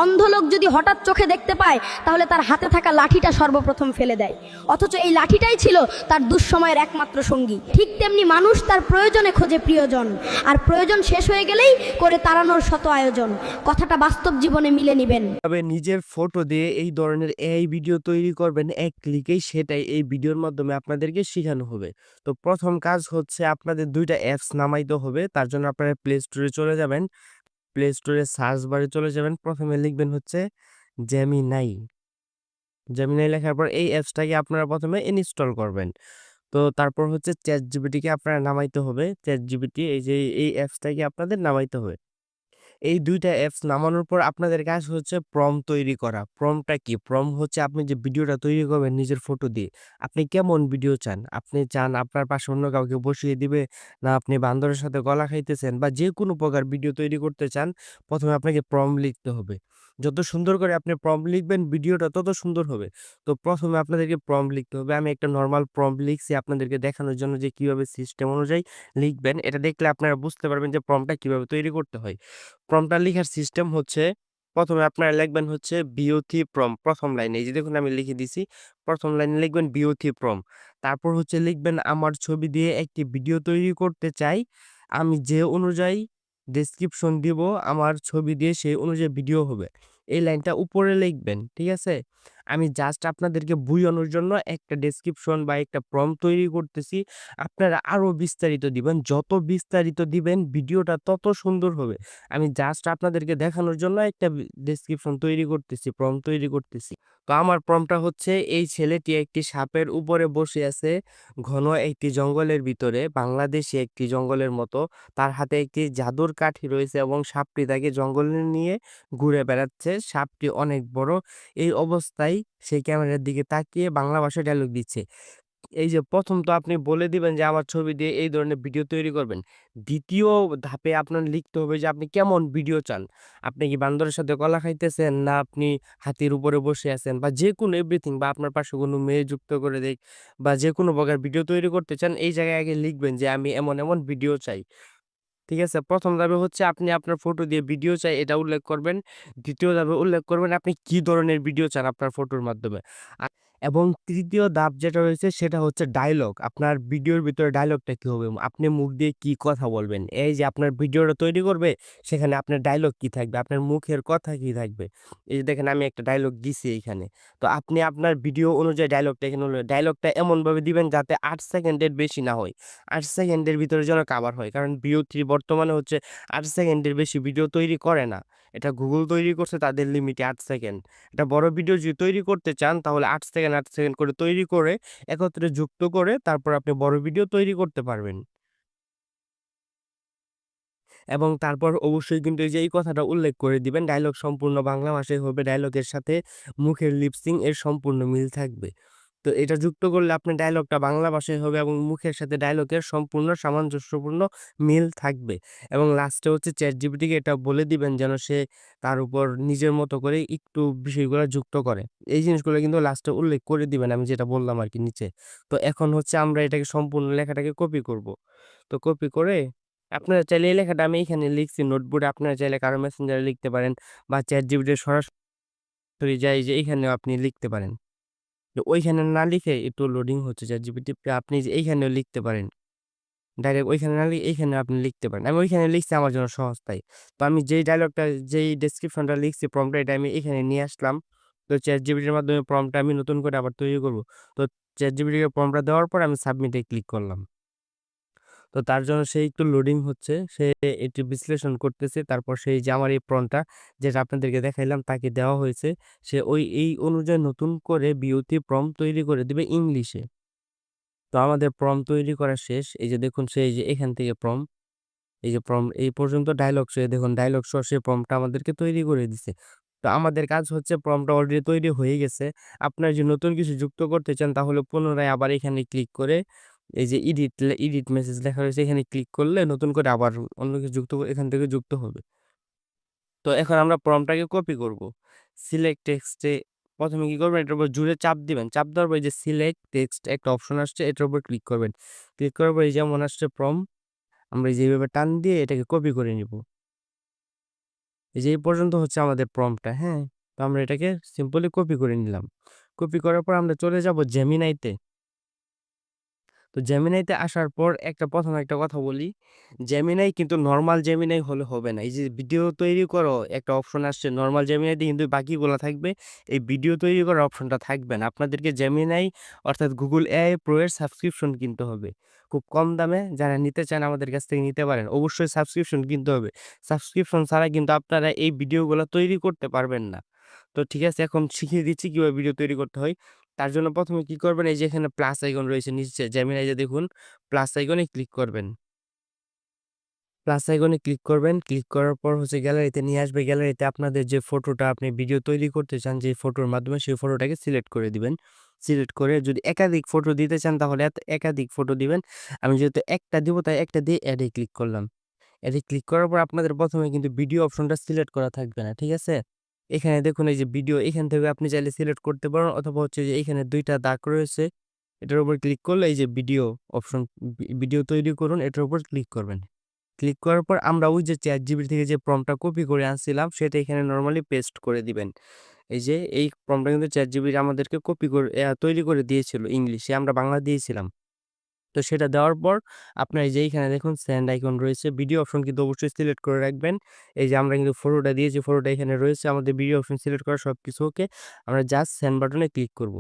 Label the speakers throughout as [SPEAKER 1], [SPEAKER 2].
[SPEAKER 1] অন্ধ লোক যদি হঠাৎ চোখে দেখতে পায় তাহলে তার হাতে থাকা লাঠিটা সর্বপ্রথম ফেলে দেয়, অথচ এই লাঠিটাই ছিল তার দুঃসময়ের একমাত্র সঙ্গী। ঠিক তেমনি মানুষ তার প্রয়োজনে খোঁজে প্রিয়জন, আর প্রয়োজন শেষ হয়ে গেলেই করে তাড়ানোর শত আয়োজন। কথাটা বাস্তব জীবনে মিলে নিবেন।
[SPEAKER 2] তবে নিজের ফটো দিয়ে এই ধরনের এআই ভিডিও তৈরি করবেন এক ক্লিকেই, সেটাই এই ভিডিওর মাধ্যমে আপনাদেরকে শেখানো হবে। তো প্রথম কাজ হচ্ছে আপনাদের দুইটা অ্যাপস নামাইতে হবে। তার জন্য আপনারা প্লে স্টোরে চলে যাবেন। প্লে স্টোরে সার্চ বারে চলে যাবেন, প্রথমে লিখবেন হচ্ছে জেমিনাই। জেমিনাই লেখার পর এই অ্যাপসটাকে আপনারা প্রথমে ইনস্টল করবেন। তো তারপর হচ্ছে চ্যাট জিপিটিকে আপনারা নামাইতে হবে। চ্যাট জিপিটি এই যে এই অ্যাপসটাকে আপনাদের নামাইতে হবে। এই ২ টা অ্যাপস নামানোর পর আপনাদের কাজ হচ্ছে প্রম্পট তৈরি করা। প্রম্পটটা কি? প্রম্পট হচ্ছে আপনি যে ভিডিওটা তৈরি করবেন নিজের ফটো দিয়ে, আপনি কেমন ভিডিও চান? আপনি চান আপনার পাশে অন্য কাউকে বসিয়ে দিবে, না আপনি বান্দরের সাথে কলা খাইতেছেন বা যেকোনো প্রকার ভিডিও তৈরি করতে চান, ১ম এ আপনাকে প্রম্পট লিখতে হবে। যত সুন্দর করে আপনি প্রম্পট লিখবেন ভিডিওটা তত সুন্দর হবে। তো ১ম এ আপনাদেরকে প্রম্পট লিখতে হবে। আমি একটা নরমাল প্রম্পট লিখছি আপনাদেরকে দেখানোর জন্য যে কিভাবে সিস্টেম অনুযায়ী লিখবেন। এটা দেখলে আপনারা বুঝতে পারবেন যে প্রম্পটটা কিভাবে তৈরি করতে হয়। প্রম্পটটা লিখার সিস্টেম হচ্ছে, ১ম এ আপনারা লিখবেন হচ্ছে বিওথি প্রম্পট ১ম লাইনে। এই যে দেখুন আমি লিখে দিছি। ১ম লাইনে লিখবেন বিওথি প্রম্পট। তারপর হচ্ছে লিখবেন আমার ছবি দিয়ে একটি ভিডিও তৈরি করতে চাই। আমি যে অনুযায়ী ডেসক্রিপশন দিব আমার ছবি দিয়ে সেই অনুযায়ী ভিডিও হবে। এই লাইনটা উপরে লিখবেন। ঠিক আছে? আমি জাস্ট আপনাদেরকে বুঝানোর জন্য একটা ডেসক্রিপশন বা একটা প্রম্পট তৈরি করতেছি। আপনারা আরো বিস্তারিত দিবেন। যত বিস্তারিত দিবেন ভিডিওটা তত সুন্দর হবে। আমি জাস্ট আপনাদেরকে দেখানোর জন্য একটা ডেসক্রিপশন তৈরি করতেছি, প্রম্পট তৈরি করতেছি। তো আমার প্রম্পটটা হচ্ছে এই ছেলেটি একটি সাপের উপরে বসে আছে ঘন একটি জঙ্গলের ভিতরে, বাংলাদেশী একটি জঙ্গলের মতো। তার হাতে একটি জাদুর কাঠি রয়েছে এবং সাপটি তাকে জঙ্গলে নিয়ে ঘুরে বেড়াচ্ছে। সাপটি অনেক বড়। এই অবস্থায় সে ক্যামেরার দিকে তাকিয়ে বাংলা ভাষায় ডায়লগ দিচ্ছে। এই যে ১ম তো আপনি বলে দিবেন যে আমার ছবি দিয়ে এই ধরনের ভিডিও তৈরি করবেন। ২য় ধাপে আপনার লিখতে হবে যে আপনি কেমন ভিডিও চান? আপনি কি বান্দরের সাথে কলা খাইতেছেন? না আপনি হাতির উপরে বসে আছেন? বা যেকোনো এভরিথিং, বা আপনার পাশে কোনো মেয়ে যুক্ত করে দেই, বা যেকোনো প্রকার ভিডিও তৈরি করতে চান, এই জায়গায় আগে লিখবেন যে আমি এমন, এমন ভিডিও চাই। ঠিক আছে? ১ম ধাপে হচ্ছে আপনি আপনার ফটো দিয়ে ভিডিও চাই এটা উল্লেখ করবেন। ২য় ধাপে উল্লেখ করবেন আপনি কি ধরনের ভিডিও চান আপনার ফটোর মাধ্যমে। আ এবং ৩য় ধাপ যেটা রয়েছে সেটা হচ্ছে ডায়ালগ। আপনার ভিডিওর ভিতরে ডায়ালগটা কি হবে? আপনি মুখ দিয়ে কি কথা বলবেন? এই যে আপনার ভিডিওটা তৈরি করবে সেখানে আপনার ডায়ালগ কি থাকবে? আপনার মুখের কথা কি থাকবে? এই যে দেখেন আমি একটা ডায়ালগ দিছি এইখানে। তো আপনি আপনার ভিডিও অনুযায়ী ডায়ালগটা এখানে ডায়ালগটা এমনভাবে দিবেন যাতে ৮ সেকেন্ডের বেশি না হয়। ৮ সেকেন্ডের ভিতরে যেন কাভার হয়। কারণ VO3 বর্তমানে হচ্ছে ৮ সেকেন্ডের বেশি ভিডিও তৈরি করে না। এটা Google তৈরি করছে তাদের লিমিটে ৮ সেকেন্ড। একটা বড় ভিডিও যদি তৈরি করতে চান তাহলে ৮ সেকেন্ড, ৮ সেকেন্ড করে তৈরি করে একত্রে যুক্ত করে তারপর আপনি বড় ভিডিও তৈরি করতে পারবেন। এবং তারপর অবশ্যই কিন্তু এই যে এই কথাটা উল্লেখ করে দিবেন, ডায়ালগ সম্পূর্ণ বাংলা ভাষায় হবে। ডায়ালগের সাথে মুখের লিপসিং এর সম্পূর্ণ মিল থাকবে। তো এটা যুক্ত করলে আপনার ডায়ালগটা বাংলা ভাষায় হবে এবং মুখের সাথে ডায়ালগের সম্পূর্ণ সামঞ্জস্যপূর্ণ মিল থাকবে। এবং লাস্টে হচ্ছে ChatGPT কে এটা বলে দিবেন যেন সে তার উপর নিজের মতো করে একটু বিষয়গুলো যুক্ত করে। এই জিনিসগুলো কিন্তু লাস্টে উল্লেখ করে দিবেন আমি যেটা বললাম আরকি নিচে। তো এখন হচ্ছে আমরা এটাকে সম্পূর্ণ লেখাটাকে কপি করব। তো কপি করে আপনারা চাইলে এই লেখাটা আমি এখানে লিখছি নোটবুকে, আপনারা চাইলে কারো মেসেঞ্জারে লিখতে পারেন বা ChatGPT সরাসরি যাই যে এইখানেও আপনি লিখতে পারেন। তো ওইখানে না লিখে একটু লোডিং হচ্ছে ChatGPT, আপনি যে এইখানেও লিখতে পারেন। ডাইরেক্ট ওইখানে না লিখে এইখানে আপনি লিখতে পারেন। আমি ওইখানে লিখছি আমার জন্য সহজ তাই। তো আমি যেই ডায়ালগটা যেই ডেসক্রিপশনটা লিখছি প্রম্পটে এটা আমি এখানে নিয়ে আসলাম। তো ChatGPT এর মাধ্যমে প্রম্পটটা আমি নতুন করে আবার তৈরি করব। তো ChatGPT কে প্রম্পটটা দেওয়ার পর আমি সাবমিট এ ক্লিক করলাম। তো তার জন্য সে একটু লোডিং হচ্ছে। সে এটি বিশ্লেষণ করতেছে। তারপর সেই যে আমার এই প্রম্পটটা যেটা আপনাদেরকে দেখাইলাম তাকে দেওয়া হয়েছে। সে এই অনুযায়ী নতুন করে বিওটি প্রম্পট তৈরি করে দিবে ইংলিশে। তো আমাদের প্রম্পট তৈরি করা শেষ। এই যে দেখুন সে এই যে এখান থেকে প্রম্পট, এই যে প্রম্পট এই পর্যন্ত ডায়ালগ সহ দেখুন ডায়ালগ সহ সে প্রম্পটটা আমাদেরকে তৈরি করে দিছে। তো আমাদের কাজ হচ্ছে প্রম্পটটা অলরেডি তৈরি হয়ে গেছে। আপনারা যদি নতুন কিছু যুক্ত করতে চান তাহলে পুনরায় আবার এখানে ক্লিক করে এই যে এডিট মেসেজ লেখা রয়েছে এখানে ক্লিক করলে নতুন করে আবার অন্য কিছু যুক্ত এখান থেকে যুক্ত হবে। তো এখন আমরা প্রম্পটটাকে কপি করব। সিলেক্ট টেক্সটে ১ম এ কি করবেন? এটার উপর জোরে চাপ দিবেন। চাপ দেওয়ার পর এই যে সিলেক্ট টেক্সট একটা অপশন আসছে এটার উপর ক্লিক করবেন। ক্লিক করার পর এই যেমন আসছে প্রম্পট, আমরা এই যে এভাবে টান দিয়ে এটাকে কপি করে নিব। এই যে এই পর্যন্ত হচ্ছে আমাদের প্রম্পটটা, হ্যাঁ? তো আমরা এটাকে সিম্পলি কপি করে নিলাম। কপি করার পর আমরা চলে যাব জেমিনাইতে। তো জেমিনাইতে আসার পর প্রথমে একটা কথা বলি, জেমিনাই কিন্তু নরমাল জেমিনাই হলে হবে না। এই যে ভিডিও তৈরি করো একটা অপশন আসছে নরমাল জেমিনাইতে কিন্তু বাকিগুলা থাকবে। এই ভিডিও তৈরি করার অপশনটা থাকবে না। আপনাদেরকে জেমিনাই অর্থাৎ Google AI Pro এর সাবস্ক্রিপশন কিনতে হবে। খুব কম দামে যারা নিতে চান আমাদের কাছ থেকে নিতে পারেন। অবশ্যই সাবস্ক্রিপশন কিনতে হবে। সাবস্ক্রিপশন ছাড়া কিন্তু আপনারা এই ভিডিওগুলা তৈরি করতে পারবেন না। তো ঠিক আছে, এখন শিখিয়ে দিচ্ছি কিভাবে ভিডিও তৈরি করতে হয়। তার জন্য ১ম এ কি করবেন, এই যে এখানে প্লাস আইকন রয়েছে নিচে জেমিনাইতে দেখুন, প্লাস আইকনে ক্লিক করবেন। প্লাস আইকনে ক্লিক করবেন। ক্লিক করার পর হচ্ছে গ্যালারিতে নিয়ে আসবে। গ্যালারিতে আপনাদের যে ফটোটা আপনি ভিডিও তৈরি করতে চান যে ফটোর মাধ্যমে সেই ফটোটাকে সিলেক্ট করে দিবেন। সিলেক্ট করে যদি একাধিক ফটো দিতে চান তাহলে একাধিক ফটো দিবেন। আমি যেহেতু একটা দিব তাই একটা দিয়ে এড এ ক্লিক করলাম। এতে ক্লিক করার পর আপনাদের ১ম এ কিন্তু ভিডিও অপশনটা সিলেক্ট করা থাকবে না। ঠিক আছে? এখানে দেখুন এই যে ভিডিও এখান থেকে আপনি চাইলে সিলেক্ট করতে পারেন অথবা হচ্ছে যে এখানে ২ টা দাগ রয়েছে। এটার উপর ক্লিক করলে এই যে ভিডিও অপশন ভিডিও তৈরি করুন এটার উপর ক্লিক করবেন। ক্লিক করার পর আমরা ওই যে ChatGPT থেকে যে প্রম্পটটা কপি করে আনছিলাম সেটা এখানে নরমালি পেস্ট করে দিবেন। এই যে এই প্রম্পটটা কিন্তু ChatGPT আমাদেরকে কপি করে তৈরি করে দিয়েছিল ইংলিশে, আমরা বাংলা দিয়েছিলাম। তো সেটা দেওয়ার পর আপনার এই যে এইখানে দেখুন সেন্ড আইকন রয়েছে। ভিডিও অপশন কিন্তু অবশ্যই সিলেক্ট করে রাখবেন। এই যে আমরা কিন্তু ফটোটা দিয়েছি, ফটোটা এখানে রয়েছে। আমাদের ভিডিও অপশন সিলেক্ট করা সবকিছু ওকে। আমরা জাস্ট সেন্ড বাটনে ক্লিক করব।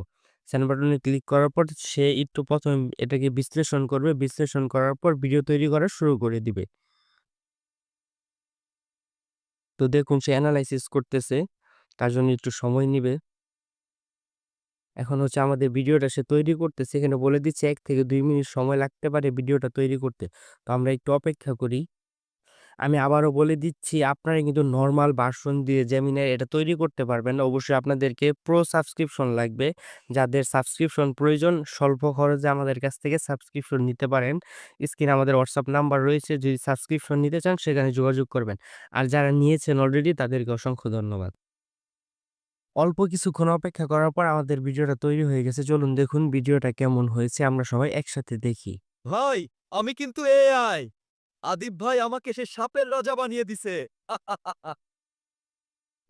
[SPEAKER 2] সেন্ড বাটনে ক্লিক করার পর সে একটু ১ম এটাকে বিশ্লেষণ করবে। বিশ্লেষণ করার পর ভিডিও তৈরি করা শুরু করে দিবে। তো দেখুন সে এনালাইসিস করতেছে। তার জন্য একটু সময় নিবে। এখন হচ্ছে আমাদের ভিডিওটা সে তৈরি করতেছে। এখানে বলে দিচ্ছে ১ থেকে ২ মিনিট সময় লাগতে পারে ভিডিওটা তৈরি করতে। তো আমরা একটু অপেক্ষা করি। আমি আবারও বলে দিচ্ছি আপনারা কিন্তু নরমাল ভার্সন দিয়ে জেমিনাই এটা তৈরি করতে পারবেন না। অবশ্যই আপনাদেরকে প্রো সাবস্ক্রিপশন লাগবে। যাদের সাবস্ক্রিপশন প্রয়োজন স্বল্প খরচে আমাদের কাছ থেকে সাবস্ক্রিপশন নিতে পারেন। স্ক্রিনে আমাদের WhatsApp নাম্বার রয়েছে। যদি সাবস্ক্রিপশন নিতে চান সেখানে যোগাযোগ করবেন। আর যারা নিয়েছেন অলরেডি তাদেরকে অসংখ্য ধন্যবাদ। অল্প কিছুক্ষণ অপেক্ষা করার পর আমাদের ভিডিওটা তৈরি হয়ে গেছে। চলুন দেখুন ভিডিওটা কেমন হয়েছে আমরা সবাই একসাথে দেখি।
[SPEAKER 3] ভাই, আমি কিন্তু এআই। আদিব ভাই আমাকে সে সাপের রাজা বানিয়ে দিছে।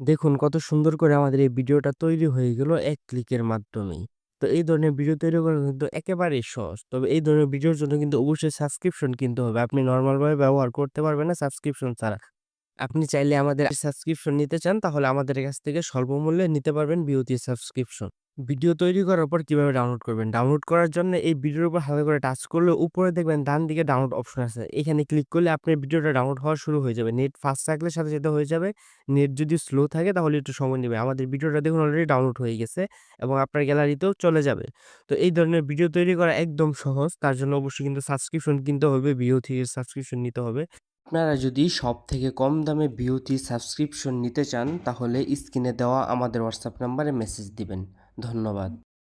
[SPEAKER 2] দেখুন কত সুন্দর করে আমাদের এই ভিডিওটা তৈরি হয়ে গেল এক ক্লিকের মাধ্যমেই। তো এই ধরনের ভিডিও তৈরি করা কিন্তু একেবারেই সহজ। তবে এই ধরনের ভিডিওর জন্য কিন্তু অবশ্যই সাবস্ক্রিপশন কিনতে হবে। আপনি নরমালভাবে ব্যবহার করতে পারবেন না সাবস্ক্রিপশন ছাড়া। আপনি চাইলে আমাদের সাবস্ক্রিপশন নিতে চান তাহলে আমাদের কাছ থেকে স্বল্প মূল্যে নিতে পারবেন বিওটি সাবস্ক্রিপশন। ভিডিও তৈরি করার পর কিভাবে ডাউনলোড করবেন? ডাউনলোড করার জন্য এই ভিডিওর উপর হালকা করে টাচ করলে উপরে দেখবেন ডান দিকে ডাউনলোড অপশন আছে। এখানে ক্লিক করলে আপনার ভিডিওটা ডাউনলোড হওয়া শুরু হয়ে যাবে। নেট ফাস্ট থাকলে সাথে, সাথে হয়ে যাবে। নেট যদি স্লো থাকে তাহলে একটু সময় নেবে। আমাদের ভিডিওটা দেখুন অলরেডি ডাউনলোড হয়ে গেছে এবং আপনার গ্যালারিতেও চলে যাবে। তো এই ধরনের ভিডিও তৈরি করা একদম সহজ। তার জন্য অবশ্যই কিন্তু সাবস্ক্রিপশন কিনতে হবে। বিওথি এর সাবস্ক্রিপশন নিতে হবে। আপনারা যদি সবথেকে কম দামে বিওটি সাবস্ক্রিপশন নিতে চান তাহলে স্ক্রিনে দেওয়া আমাদের WhatsApp নাম্বারে মেসেজ দিবেন। ধন্যবাদ।